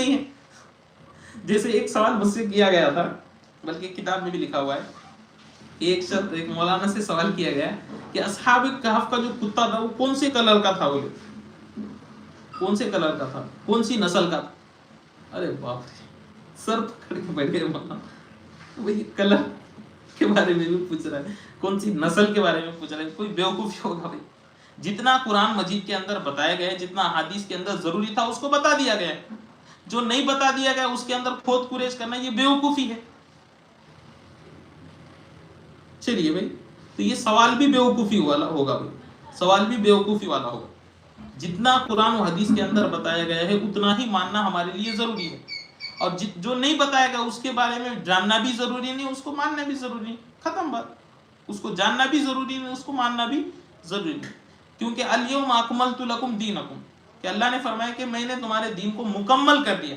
نہیں ہے. جیسے ایک سوال مجھ سے کیا گیا تھا، بلکہ کتاب میں بھی لکھا ہوا ہے، ایک مولانا سے سوال کیا گیا کہ اصحاب کہف کا جو کتا تھا وہ کون سے کلر کا تھا، بولے کون سے کلر کا تھا، کون سی نسل کا تھا. ارے باپ رے، سر پکڑ کے بیٹھے وہی کلر کے بارے میں بھی پوچھ رہا ہے، کون سی نسل کے بارے میں پوچھ رہا ہے. کوئی بیوقوف ہوگا بھائی. جتنا قرآن مجید کے اندر بتایا گیا ہے، جتنا احادیث کے اندر ضروری تھا اس کو بتا دیا گیا ہے. جو نہیں بتا دیا گیا اس کے اندر کھود کوریج کرنا یہ بیوقوفی ہے. چلیے بھائی، تو یہ سوال بھی بیوقوفی والا ہوگا بھائی، سوال بھی بیوقوفی والا ہوگا. جتنا قرآن و حدیث کے اندر بتایا گیا ہے اتنا ہی ماننا ہمارے لیے ضروری ہے، اور جو نہیں بتایا گیا اس کے بارے میں جاننا بھی ضروری نہیں، اس کو ماننا بھی ضروری نہیں. ختم بات. اس کو جاننا بھی ضروری نہیں، اس کو ماننا بھی ضروری نہیں. کیونکہ الیوم اکملت لکم دینکم، کہ اللہ نے فرمایا کہ میں نے تمہارے دین کو مکمل کر دیا.